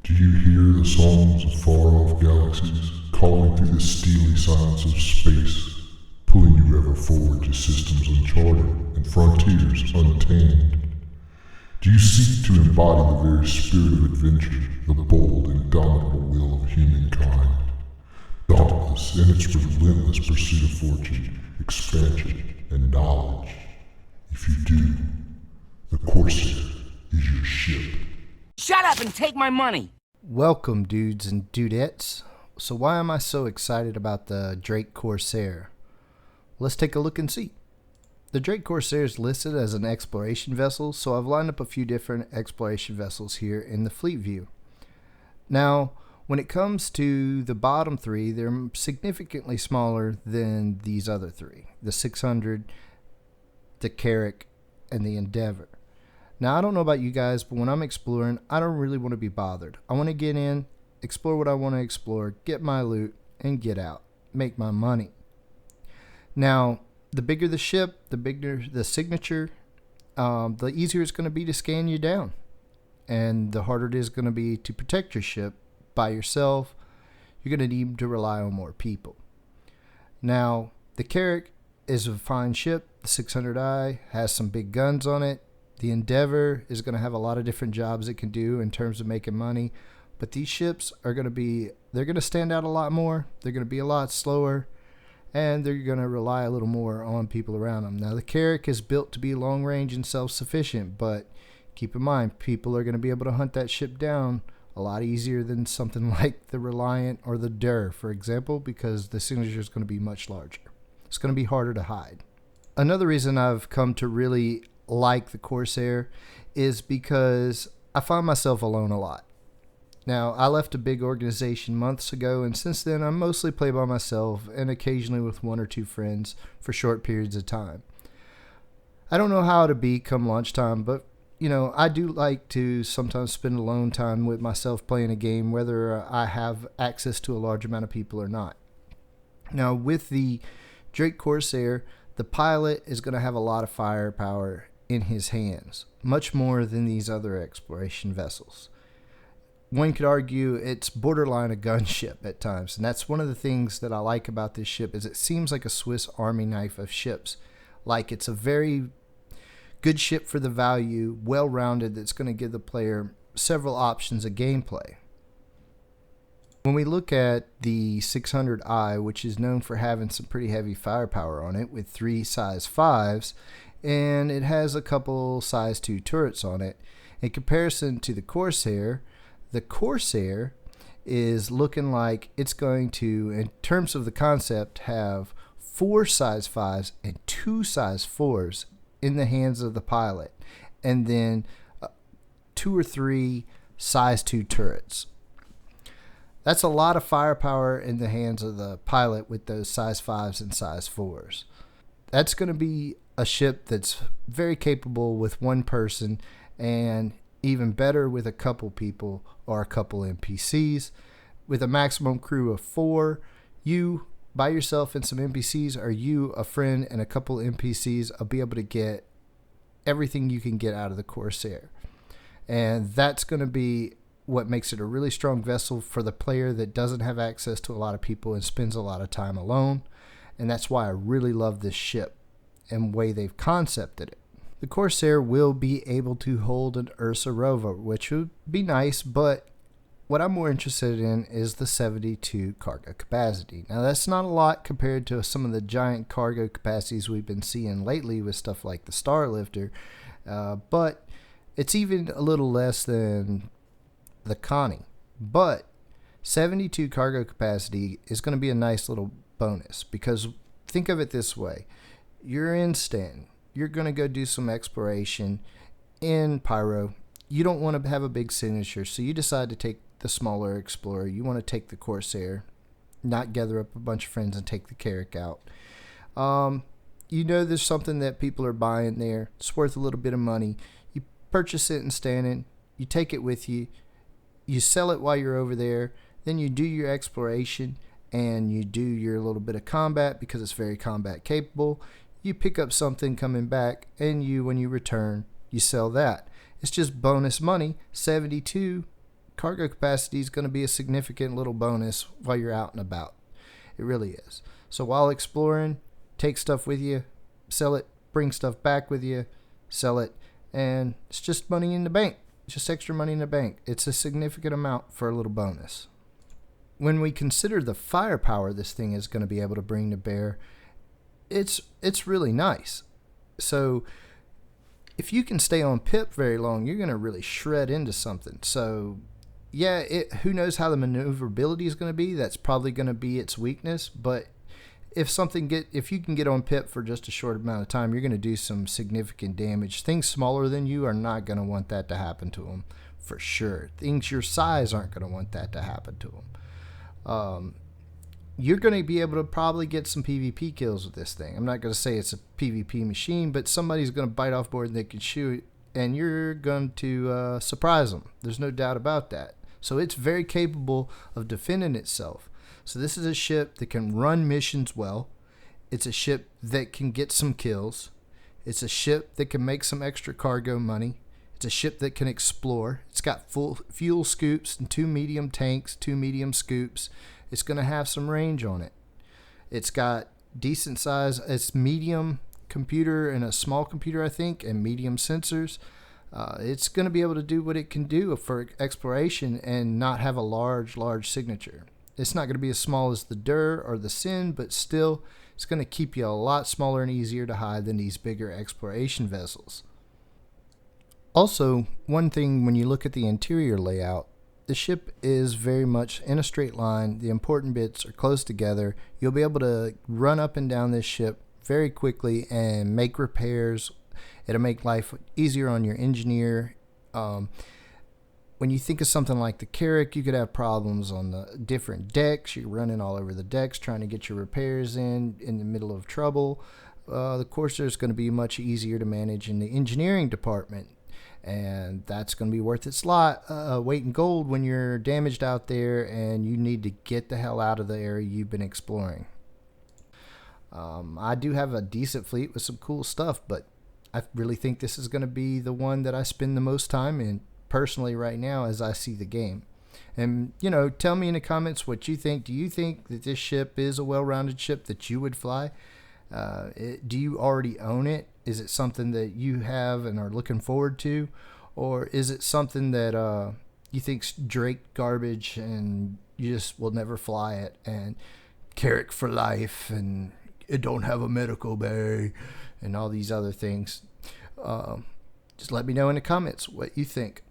Do you hear the songs of far-off galaxies calling through the steely silence of space, pulling you ever forward to systems uncharted and frontiers untamed? Do you seek to embody the very spirit of adventure, the bold, indomitable will of humankind? Dauntless in its relentless pursuit of fortune, expansion, and knowledge. If you do, the Corsair is your ship. Shut up and take my money! Welcome, dudes and dudettes. So why am I so excited about the Drake Corsair? Let's take a look and see. The Drake Corsair is listed as an exploration vessel, so I've lined up a few different exploration vessels here in the fleet view. Now, when it comes to the bottom three, they're significantly smaller than these other three. The 600, the Carrack, and the Endeavor. Now, I don't know about you guys, but when I'm exploring, I don't really want to be bothered. I want to get in, explore what I want to explore, get my loot, and get out. Make my money. Now, the bigger the ship, the bigger the signature, the easier it's going to be to scan you down. And the harder it is going to be to protect your ship by yourself. You're going to need to rely on more people. Now, the Carrack is a fine ship. The 600i has some big guns on it. The Endeavor is going to have a lot of different jobs it can do in terms of making money. But these ships are going to they're going to stand out a lot more. They're going to be a lot slower. And they're going to rely a little more on people around them. Now, the Carrack is built to be long range and self-sufficient, but keep in mind, people are going to be able to hunt that ship down a lot easier than something like the Reliant or the Der, for example, because the signature is going to be much larger. It's going to be harder to hide. Another reason I've come to really like the Corsair is because I find myself alone a lot. Now, I left a big organization months ago, and since then I mostly play by myself and occasionally with one or two friends for short periods of time. I don't know how to be come lunchtime, but I do like to sometimes spend alone time with myself playing a game, whether I have access to a large amount of people or not. Now, with the Drake Corsair, the pilot is going to have a lot of firepower in his hands, much more than these other exploration vessels. One could argue it's borderline a gunship at times, and that's one of the things that I like about this ship is it seems like a Swiss Army knife of ships. Like it's a very good ship for the value, well-rounded, that's going to give the player several options of gameplay. When we look at the 600i, which is known for having some pretty heavy firepower on it with 3 size 5s, and it has a couple size 2 turrets on it, in comparison to the Corsair is looking like it's going to, in terms of the concept, have 4 size 5s and 2 size 4s in the hands of the pilot, and then 2 or 3 size 2 turrets. That's a lot of firepower in the hands of the pilot with those size 5s and size 4s. That's going to be a ship that's very capable with one person, and even better with a couple people or a couple NPCs. With a maximum crew of 4, you by yourself and some NPCs, or you, a friend, and a couple NPCs will be able to get everything you can get out of the Corsair. And that's going to be what makes it a really strong vessel for the player that doesn't have access to a lot of people and spends a lot of time alone. And that's why I really love this ship and the way they've concepted it. The Corsair will be able to hold an Ursa rover, which would be nice, but what I'm more interested in is the 72 cargo capacity. Now, that's not a lot compared to some of the giant cargo capacities we've been seeing lately with stuff like the Starlifter, but it's even a little less than the Connie. But 72 cargo capacity is going to be a nice little bonus, because think of it this way. You're in Stanton. You're going to go do some exploration in Pyro. You don't want to have a big signature, so you decide to take the smaller Explorer. You want to take the Corsair, not gather up a bunch of friends and take the Carrack out. There's something that people are buying there. It's worth a little bit of money. You purchase it in Stanton. You take it with you. You sell it while you're over there. Then you do your exploration, and you do your little bit of combat because it's very combat capable. You pick up something coming back, and when you return, you sell that. It's just bonus money. 72 cargo capacity is going to be a significant little bonus while you're out and about. It really is. So while exploring, take stuff with you, sell it, bring stuff back with you, sell it, and it's just money in the bank. Just extra money in the bank. It's a significant amount for a little bonus. When we consider the firepower this thing is going to be able to bring to bear, it's really nice. So if you can stay on pip very long, you're going to really shred into something. So yeah, who knows how the maneuverability is going to be. That's probably going to be its weakness. But if you can get on pip for just a short amount of time, you're going to do some significant damage. Things smaller than you are not going to want that to happen to them, for sure. Things your size aren't going to want that to happen to them. You're going to be able to probably get some PvP kills with this thing. I'm not going to say it's a PvP machine, but somebody's going to bite off more than they can shoot, and you're going to surprise them. There's no doubt about that. So it's very capable of defending itself. So this is a ship that can run missions well. It's a ship that can get some kills. It's a ship that can make some extra cargo money. It's a ship that can explore. It's got full fuel scoops and 2 medium tanks, 2 medium scoops. It's going to have some range on it. It's got decent size. It's medium computer and a small computer, I think, and medium sensors. It's going to be able to do what it can do for exploration and not have a large signature. It's not going to be as small as the DUR or the SIN, but still, it's going to keep you a lot smaller and easier to hide than these bigger exploration vessels. Also, one thing when you look at the interior layout, the ship is very much in a straight line. The important bits are close together. You'll be able to run up and down this ship very quickly and make repairs. It'll make life easier on your engineer. When you think of something like the Carrack, you could have problems on the different decks. You're running all over the decks trying to get your repairs in the middle of trouble. The Corsair is going to be much easier to manage in the engineering department. And that's going to be worth its weight in gold when you're damaged out there and you need to get the hell out of the area you've been exploring. I do have a decent fleet with some cool stuff, but I really think this is going to be the one that I spend the most time in personally right now as I see the game. And, tell me in the comments what you think. Do you think that this ship is a well-rounded ship that you would fly? Do you already own it? Is it something that you have and are looking forward to? Or is it something that you think's Drake garbage and you just will never fly it, and Carrack for life, and it don't have a medical bay, and all these other things? Just let me know in the comments what you think.